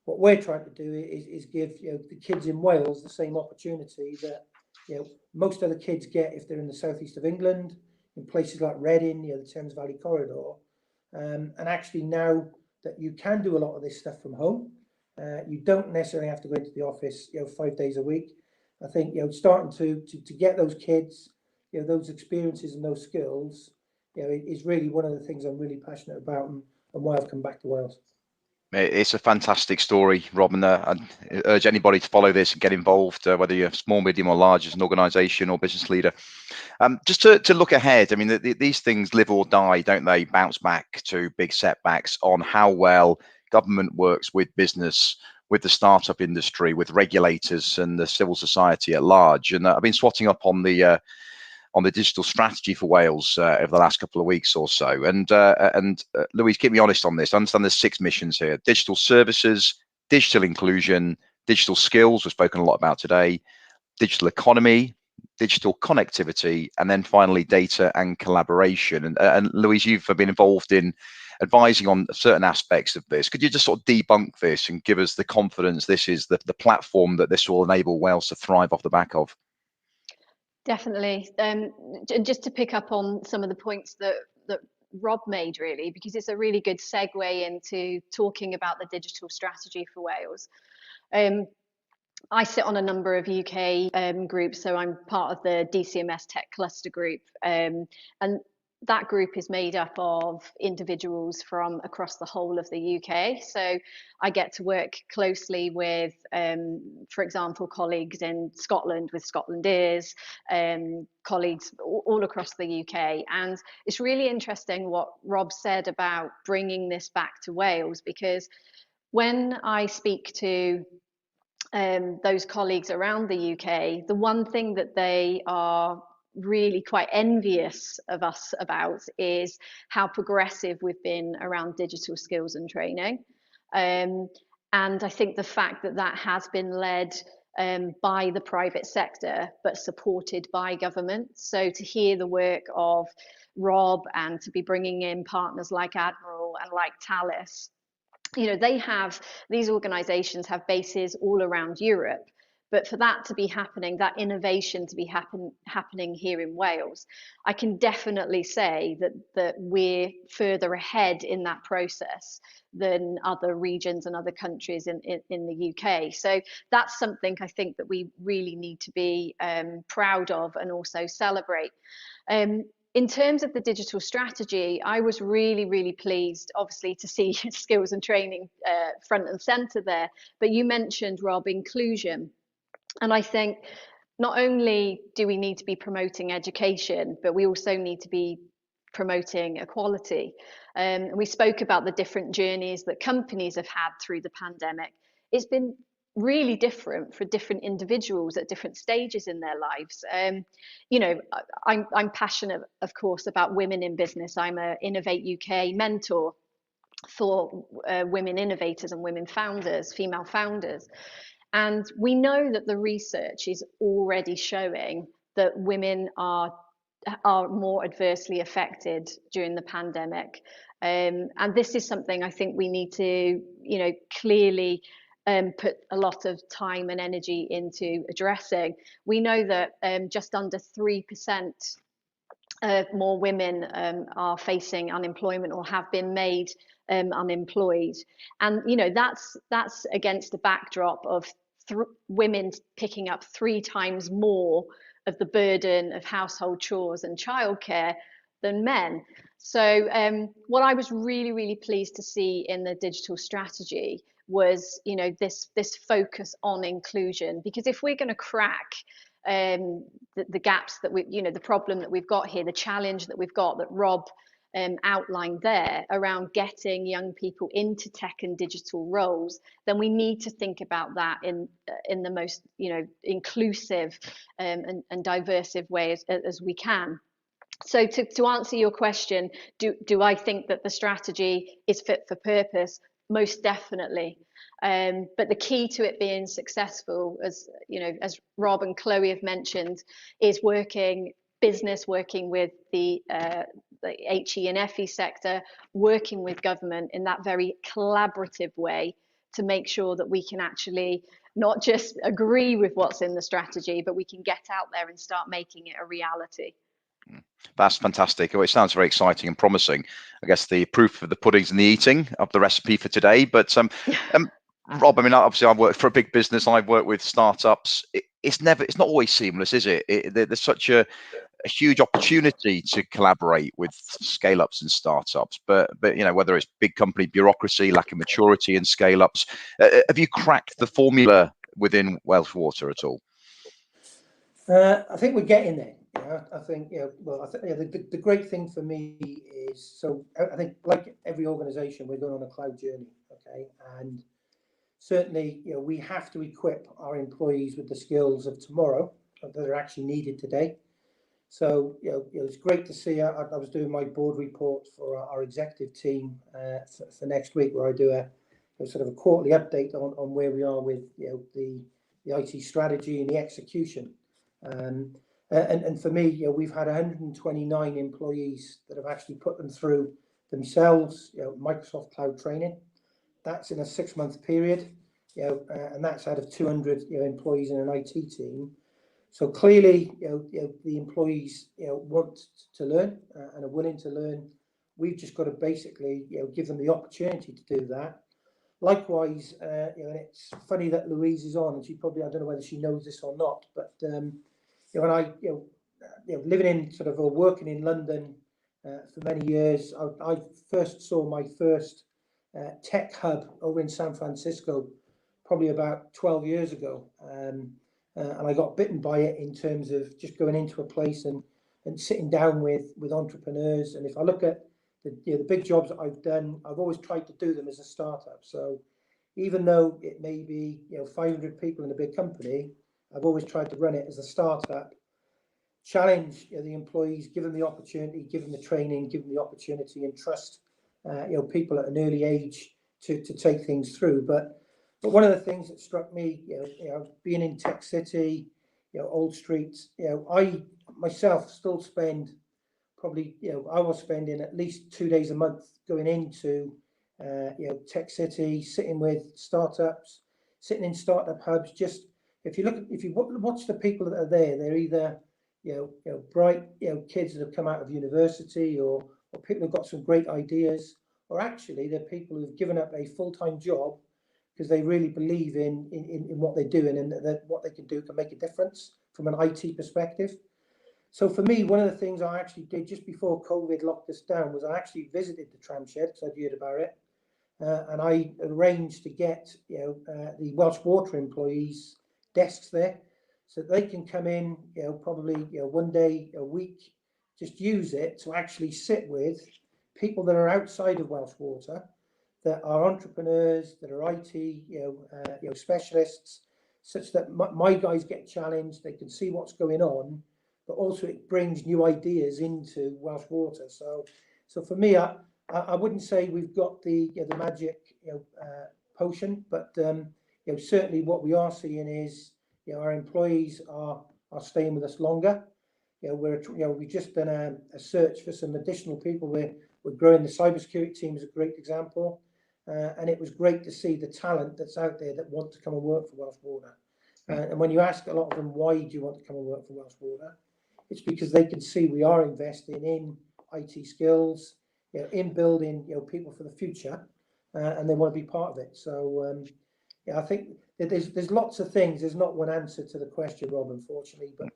What we're trying to do is give the kids in Wales the same opportunity that most other kids get if they're in the southeast of England, in places like Reading, the Thames Valley corridor. And actually now that you can do a lot of this stuff from home, you don't necessarily have to go into the office 5 days a week. I think starting to get those kids those experiences and those skills is really one of the things I'm really passionate about, and why I've come back to Wales. It's a fantastic story, Rob, and I urge anybody to follow this and get involved, whether you're small, medium or large as an organisation or business leader. Just to look ahead, I mean, these things live or die, don't they? Bounce back to big setbacks on how well government works with business, with the startup industry, with regulators and the civil society at large. And I've been swatting up on the digital strategy for Wales over the last couple of weeks or so. And Louise, keep me honest on this. I understand there's 6 missions here: digital services, digital inclusion, digital skills, we've spoken a lot about today, digital economy, digital connectivity, and then finally data and collaboration. And Louise, you've been involved in advising on certain aspects of this. Could you just sort of debunk this and give us the confidence this is the platform that this will enable Wales to thrive off the back of? Definitely. Just to pick up on some of the points that Rob made, really, because it's a really good segue into talking about the digital strategy for Wales. I sit on a number of UK groups, so I'm part of the DCMS Tech Cluster Group, and that group is made up of individuals from across the whole of the UK. So I get to work closely with, for example, colleagues in Scotland with Scotland Ears, colleagues all across the UK. And it's really interesting what Rob said about bringing this back to Wales, because when I speak to those colleagues around the UK, the one thing that they are really quite envious of us about is how progressive we've been around digital skills and training. And I think the fact that that has been led by the private sector, but supported by government. So to hear the work of Rob and to be bringing in partners like Admiral and like Talis, these organizations have bases all around Europe. But for that to be happening, that innovation to be happening here in Wales, I can definitely say that we're further ahead in that process than other regions and other countries in the UK. So that's something I think that we really need to be proud of and also celebrate. In terms of the digital strategy, I was really, really pleased, obviously, to see skills and training front and centre there. But you mentioned, Rob, inclusion. And I think not only do we need to be promoting education, but we also need to be promoting equality. We spoke about the different journeys that companies have had through the pandemic. It's been really different for different individuals at different stages in their lives. I'm passionate, of course, about women in business. I'm a Innovate UK mentor for women innovators and women founders, female founders. And we know that the research is already showing that women are more adversely affected during the pandemic. And this is something I think we need to, clearly put a lot of time and energy into addressing. We know that just under 3% more women are facing unemployment or have been made unemployed. And, that's against a backdrop of women picking up 3 times more of the burden of household chores and childcare than men. So what I was really, really pleased to see in the digital strategy was, this focus on inclusion, because if we're going to crack the gaps that the problem that we've got here, the challenge that we've got that Rob outlined there around getting young people into tech and digital roles, then we need to think about that in the most inclusive and diversive way as we can. So to answer your question, do I think that the strategy is fit for purpose? Most definitely. But the key to it being successful, as Rob and Chloe have mentioned, is working with the HE and FE sector, working with government in that very collaborative way to make sure that we can actually not just agree with what's in the strategy, but we can get out there and start making it a reality. That's fantastic. Oh, it sounds very exciting and promising. I guess the proof of the pudding's in the eating of the recipe for today. But Rob, I mean, obviously I've worked for a big business. I've worked with startups. It's not always seamless, is it? There's such a huge opportunity to collaborate with scale-ups and startups. But whether it's big company bureaucracy, lack of maturity and scale-ups, have you cracked the formula within Welsh Water at all? I think we're getting there. I think the great thing for me is, so I think like every organisation, we're going on a cloud journey, okay, and certainly we have to equip our employees with the skills of tomorrow that are actually needed today. So it's great to see. I was doing my board report for our executive team for next week, where I do a sort of a quarterly update on where we are with the IT strategy and the execution. And for me, we've had 129 employees that have actually put them through themselves, Microsoft Cloud training. That's in a 6-month period, and that's out of 200 employees in an IT team. So clearly, the employees want to learn and are willing to learn. We've just got to basically give them the opportunity to do that. Likewise, and it's funny that Louise is on, and she probably, I don't know whether she knows this or not, but when I living in sort of or working in London for many years, I first saw my first tech hub over in San Francisco probably about 12 years ago, and I got bitten by it in terms of just going into a place and sitting down with entrepreneurs. And if I look at the big jobs that I've done, I've always tried to do them as a startup. So even though it may be 500 people in a big company, I've always tried to run it as a startup, challenge the employees, give them the opportunity, give them the training, give them the opportunity, and trust people at an early age to take things through. But one of the things that struck me, being in Tech City, Old Street, I myself still spend probably, I was spending at least 2 days a month going into Tech City, sitting with startups, sitting in startup hubs. Just if you watch the people that are there, they're either bright kids that have come out of university, or people who've got some great ideas, or actually they're people who've given up a full-time job because they really believe in what they're doing, and that what they can do can make a difference from an IT perspective. So for me, one of the things I actually did just before COVID locked us down was I actually visited the Tramshed, because I'd heard about it, and I arranged to get the Welsh Water employees desks there, so they can come in, probably one day a week, just use it to actually sit with people that are outside of Welsh Water, that are entrepreneurs, that are IT specialists, such that my guys get challenged, they can see what's going on, but also it brings new ideas into Welsh Water. So for me, I wouldn't say we've got the magic potion, but certainly what we are seeing is our employees are staying with us longer. We've just done a search for some additional people. We're growing the cybersecurity team is a great example, and it was great to see the talent that's out there that want to come and work for Welsh Water. And when you ask a lot of them, why do you want to come and work for Welsh Water? It's because they can see we are investing in IT skills, in building people for the future, and they want to be part of it. So I think that there's lots of things. There's not one answer to the question, Rob, unfortunately, but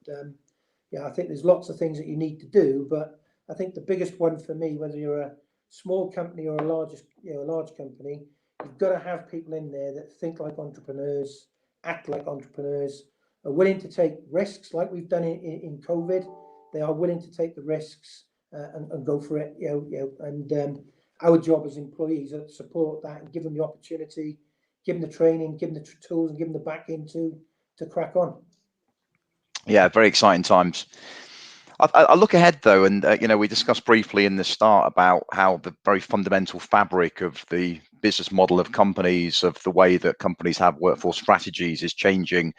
I think there's lots of things that you need to do. But I think the biggest one for me, whether you're a small company or a large company, you've got to have people in there that think like entrepreneurs, act like entrepreneurs, are willing to take risks like we've done in COVID. They are willing to take the risks and go for it. And our job as employees is to support that and give them the opportunity, give them the training, give them the tools, and give them the backing to crack on. Yeah, very exciting times. I look ahead though, and we discussed briefly in the start about how the very fundamental fabric of the business model of companies, of the way that companies have workforce strategies, is changing.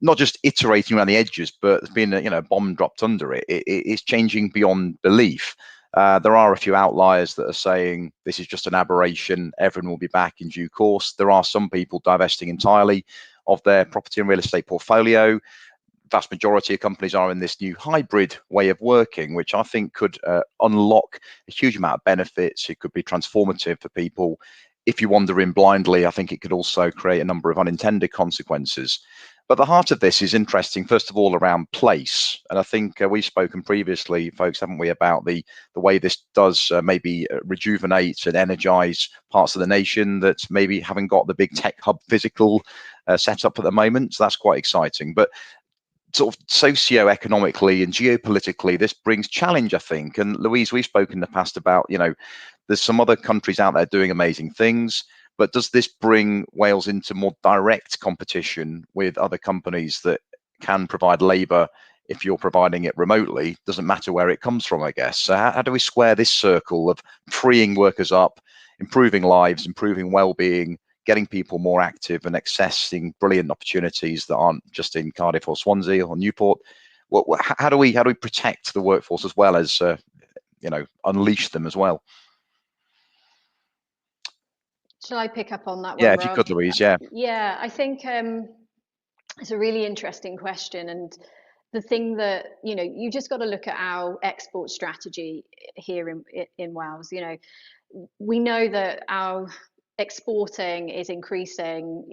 Not just iterating around the edges, but there's been a bomb dropped under it. It's changing beyond belief. There are a few outliers that are saying this is just an aberration, everyone will be back in due course. There are some people divesting entirely of their property and real estate portfolio. Vast majority of companies are in this new hybrid way of working, which I think could unlock a huge amount of benefits. It could be transformative for people. If you wander in blindly, I think it could also create a number of unintended consequences. But the heart of this is interesting, first of all, around place. And I think we've spoken previously, folks, haven't we, about the way this does maybe rejuvenate and energize parts of the nation that maybe haven't got the big tech hub physical set up at the moment. So that's quite exciting. But sort of socio-economically and geopolitically, this brings challenge, I think. And Louise, we've spoken in the past about, there's some other countries out there doing amazing things, but does this bring Wales into more direct competition with other companies that can provide labour if you're providing it remotely? Doesn't matter where it comes from, I guess. So how do we square this circle of freeing workers up, improving lives, improving well-being, getting people more active and accessing brilliant opportunities that aren't just in Cardiff or Swansea or Newport? How do we protect the workforce as well as unleash them as well? Shall I pick up on that one, Yeah, Rob? if you could, Louise. Yeah, I think it's a really interesting question, and the thing that you just got to look at our export strategy here in Wales. We know that our exporting is increasing,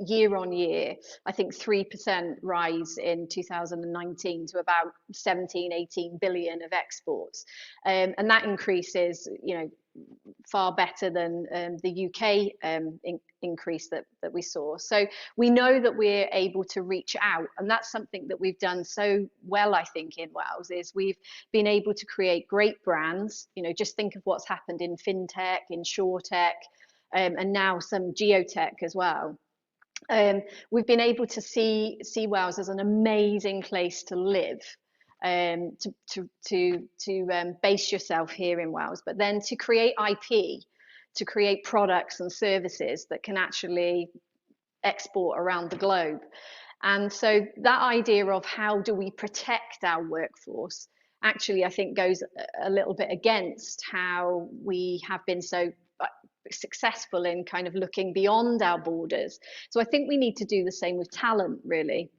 year on year. I think 3% rise in 2019 to about 17-18 billion of exports, and that increase is, far better than the UK increase that we saw. So we know that we're able to reach out, and that's something that we've done so well, I think, in Wales, is we've been able to create great brands. Just think of what's happened in fintech, in SureTech, and now some geotech as well. We've been able to see Wales as an amazing place to live, to base yourself here in Wales, but then to create IP, to create products and services that can actually export around the globe. And so that idea of how do we protect our workforce actually, I think, goes a little bit against how we have been so successful in kind of looking beyond our borders. So I think we need to do the same with talent, really.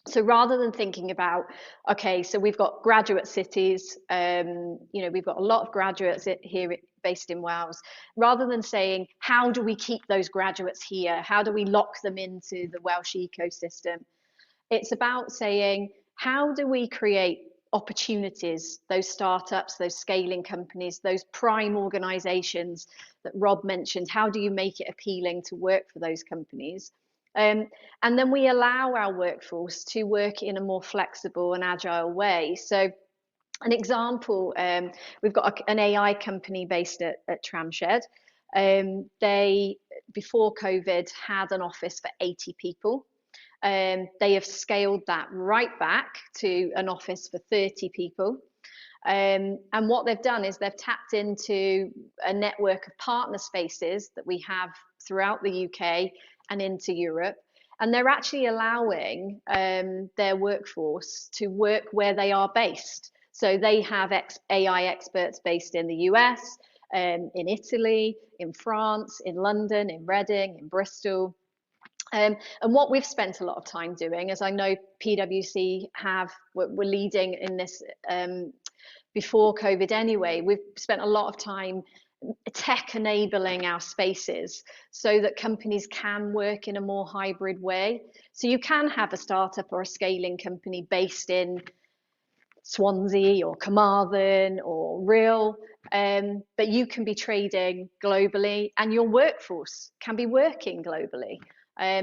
So rather than thinking about, okay, so we've got graduate cities, we've got a lot of graduates here based in Wales, rather than saying, how do we keep those graduates here? How do we lock them into the Welsh ecosystem? It's about saying, how do we create opportunities, those startups, those scaling companies, those prime organizations that Rob mentioned? How do you make it appealing to work for those companies? And then we allow our workforce to work in a more flexible and agile way. So an example, we've got an AI company based at Tramshed. They, before COVID, had an office for 80 people. They have scaled that right back to an office for 30 people. And what they've done is they've tapped into a network of partner spaces that we have throughout the UK and into Europe. And they're actually allowing their workforce to work where they are based. So they have AI experts based in the US, in Italy, in France, in London, in Reading, in Bristol. And what we've spent a lot of time doing, as I know PwC we're leading in this before COVID anyway, we've spent a lot of time tech enabling our spaces so that companies can work in a more hybrid way. So you can have a startup or a scaling company based in Swansea or Carmarthen or Rhyl, but you can be trading globally and your workforce can be working globally.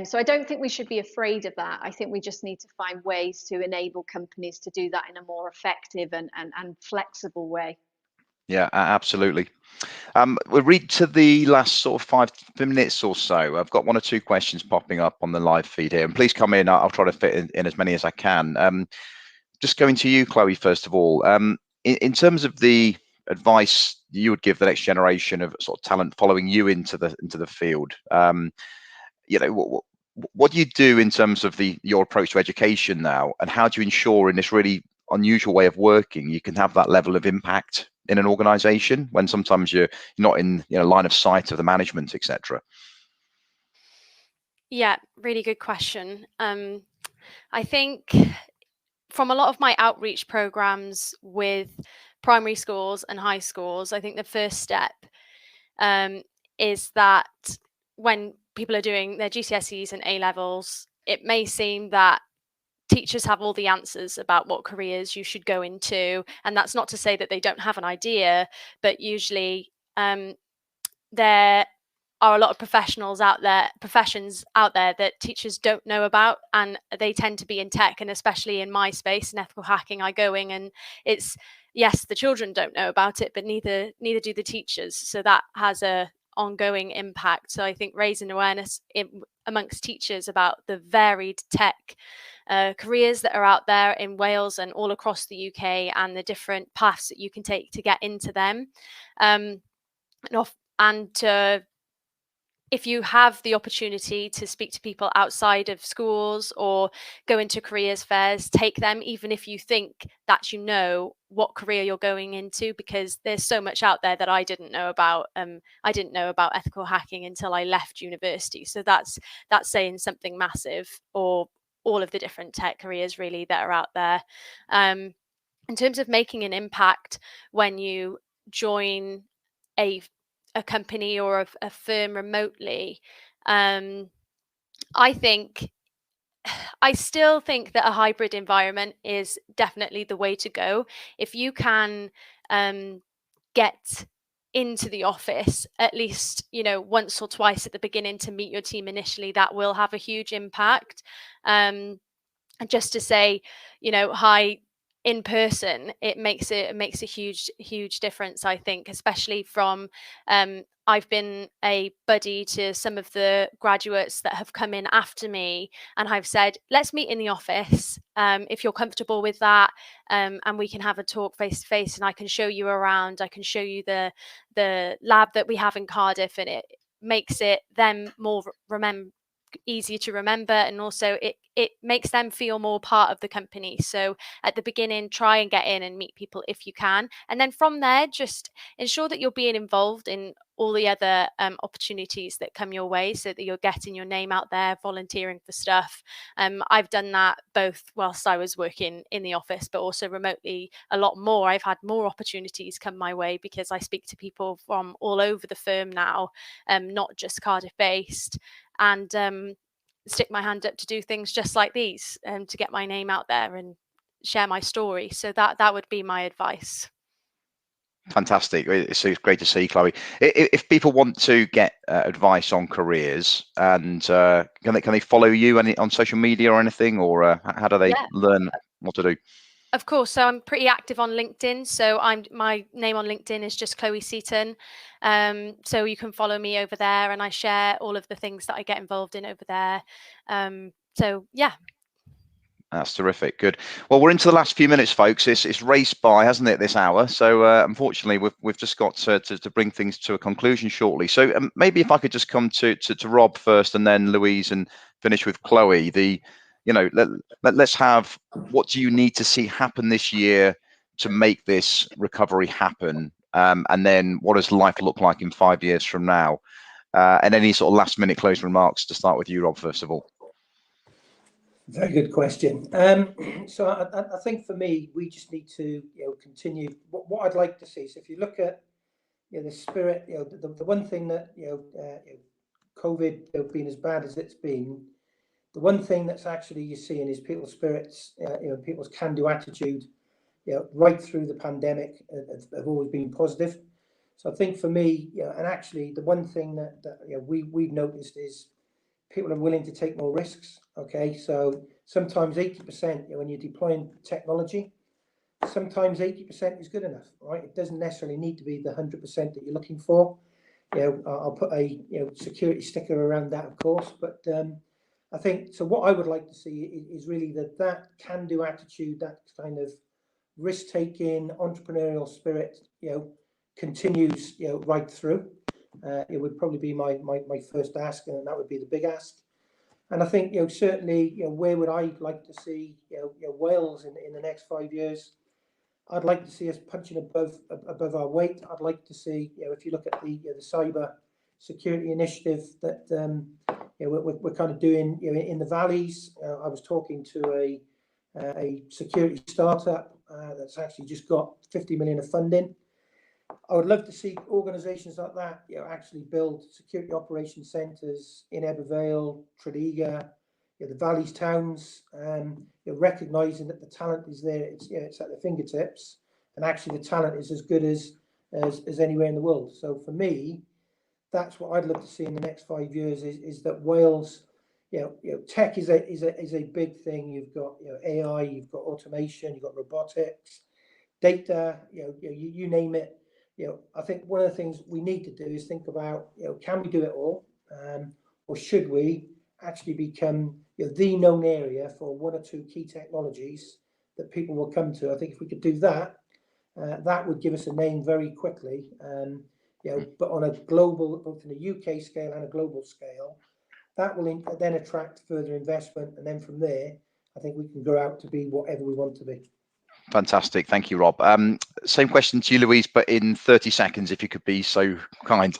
So I don't think we should be afraid of that. I think we just need to find ways to enable companies to do that in a more effective and flexible way. Yeah, absolutely. We'll read to the last sort of 5 minutes or so. I've got 1 or 2 questions popping up on the live feed here, and please come in. I'll try to fit in as many as I can. Just going to you, Chloe, first of all. In terms of the advice you would give the next generation of sort of talent following you into the field, what do you do in terms of your approach to education now, and how do you ensure in this really unusual way of working you can have that level of impact in an organization when sometimes you're not in line of sight of the management, etc.? Yeah, really good question. I think from a lot of my outreach programs with primary schools and high schools, I think the first step is that when people are doing their GCSEs and A-levels, it may seem that teachers have all the answers about what careers you should go into. And that's not to say that they don't have an idea, but usually there are a lot of professions out there that teachers don't know about, and they tend to be in tech, and especially in my space in ethical hacking, I go in and it's, yes, the children don't know about it, but neither do the teachers. So that has a ongoing impact. So I think raising awareness amongst teachers about the varied tech careers that are out there in Wales and all across the UK, and the different paths that you can take to get into them, if you have the opportunity to speak to people outside of schools or go into careers fairs, take them, even if you think that what career you're going into, because there's so much out there that I didn't know about. I didn't know about ethical hacking until I left university. So that's saying something massive, or all of the different tech careers really that are out there. In terms of making an impact when you join a company or a firm remotely, I still think that a hybrid environment is definitely the way to go. If you can get into the office at least once or twice at the beginning to meet your team initially, that will have a huge impact. And just to say hi in person, it makes a huge difference, I think, especially from I've been a buddy to some of the graduates that have come in after me, and I've said, let's meet in the office if you're comfortable with that, and we can have a talk face to face, and I can show you around. I can show you the lab that we have in Cardiff, and it makes it them more easier to remember, and also it makes them feel more part of the company. So at the beginning, try and get in and meet people if you can. And then from there, just ensure that you're being involved in all the other opportunities that come your way, so that you're getting your name out there, volunteering for stuff. I've done that both whilst I was working in the office, but also remotely a lot more. I've had more opportunities come my way because I speak to people from all over the firm now, not just Cardiff based, and stick my hand up to do things just like these, to get my name out there and share my story. So that would be my advice. Fantastic. It's great to see, Chloe. If people want to get advice on careers, and can they follow you on social media or anything, or how do they learn what to do? Of course. So I'm pretty active on LinkedIn. So my name on LinkedIn is just Chloe Seaton. So you can follow me over there, and I share all of the things that I get involved in over there. So yeah. That's terrific. Good. Well, we're into the last few minutes, folks. It's raced by, hasn't it, this hour? So unfortunately, we've just got to bring things to a conclusion shortly. So maybe if I could just come to Rob first, and then Louise, and finish with Chloe. Let's have, what do you need to see happen this year to make this recovery happen? And then what does life look like in 5 years from now? And any sort of last minute closing remarks, to start with you, Rob, first of all. Very good question. So I think for me, we just need to continue what I'd like to see. So if you look at the spirit, the one thing that COVID being as bad as it's been, the one thing that's actually you're seeing is people's spirits, people's can-do attitude, right through the pandemic have always been positive. So I think for me, and actually the one thing that we've noticed is people are willing to take more risks. Okay, so sometimes 80%, when you're deploying technology, sometimes 80% is good enough, right? It doesn't necessarily need to be the 100% that you're looking for. I'll put a security sticker around that, of course, but I think so. What I would like to see is really that can-do attitude, that kind of risk-taking, entrepreneurial spirit, continues, right through. It would probably be my first ask, and that would be the big ask. And I think, certainly, where would I like to see, Wales in the next 5 years? I'd like to see us punching above our weight. I'd like to see, if you look at the cyber security initiative that we're kind of doing, in the valleys. I was talking to a security startup that's actually just got 50 million of funding. I would love to see organisations like that, actually build security operations centres in Ebervale, Tredegar, the valleys towns, recognising that the talent is there. It's at their fingertips, and actually the talent is as good as anywhere in the world. So for me, that's what I'd love to see in the next 5 years is that Wales, tech is a big thing. You've got AI, you've got automation, you've got robotics, data, you name it. I think one of the things we need to do is think about, can we do it all, or should we actually become the known area for one or two key technologies that people will come to? I think if we could do that, that would give us a name very quickly. But on a global, both in a UK scale and a global scale, that will then attract further investment, and then from there, I think we can grow out to be whatever we want to be. Fantastic. Thank you, Rob. Same question to you, Louise, but in 30 seconds, if you could be so kind.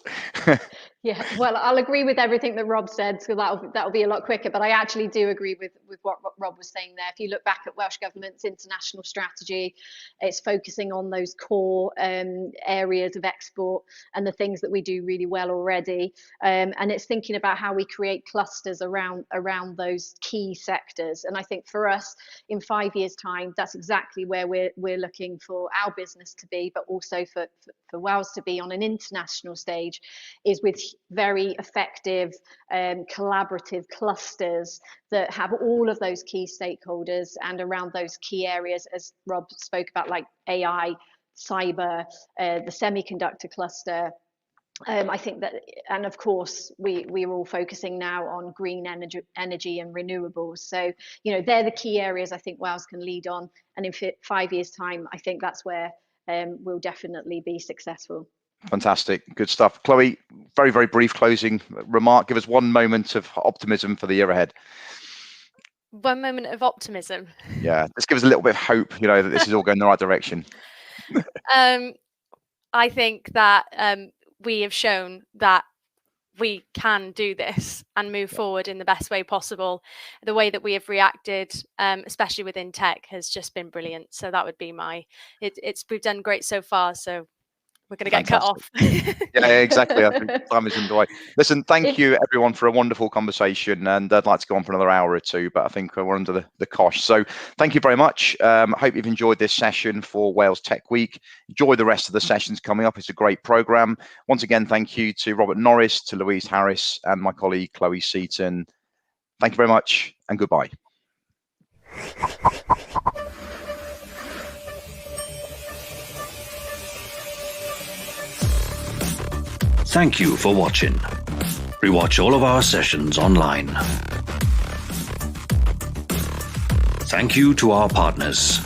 Yeah, well, I'll agree with everything that Rob said, so that'll be a lot quicker. But I actually do agree with what Rob was saying there. If you look back at Welsh Government's international strategy, it's focusing on those core areas of export and the things that we do really well already, and it's thinking about how we create clusters around those key sectors. And I think for us, in 5 years' time, that's exactly where we're looking for our business to be, but also for Wales to be on an international stage, is with very effective collaborative clusters that have all of those key stakeholders and around those key areas, as Rob spoke about, like AI, cyber, the semiconductor cluster. I think that, and of course, we're all focusing now on green energy and renewables. So, they're the key areas I think Wales can lead on. And in 5 years' time, I think that's where we'll definitely be successful. Fantastic. Good stuff. Chloe, very, very brief closing remark. Give us one moment of optimism for the year ahead. one moment of optimism. Yeah, just give us a little bit of hope, that this is all going in the right direction. I think that we have shown that we can do this and move forward in the best way possible. The way that we have reacted, especially within tech, has just been brilliant. So that would be we've done great so far. So we're going to get cut off. Yeah, exactly. I think time is in the way. Listen, thank you everyone for a wonderful conversation, and I'd like to go on for another hour or two, but I think we're under the cosh. So thank you very much. I hope you've enjoyed this session for Wales Tech Week. Enjoy the rest of the sessions coming up. It's a great program. Once again, thank you to Robert Norris, to Louise Harris, and my colleague Chloe Seaton. Thank you very much, and goodbye. Thank you for watching. Rewatch all of our sessions online. Thank you to our partners.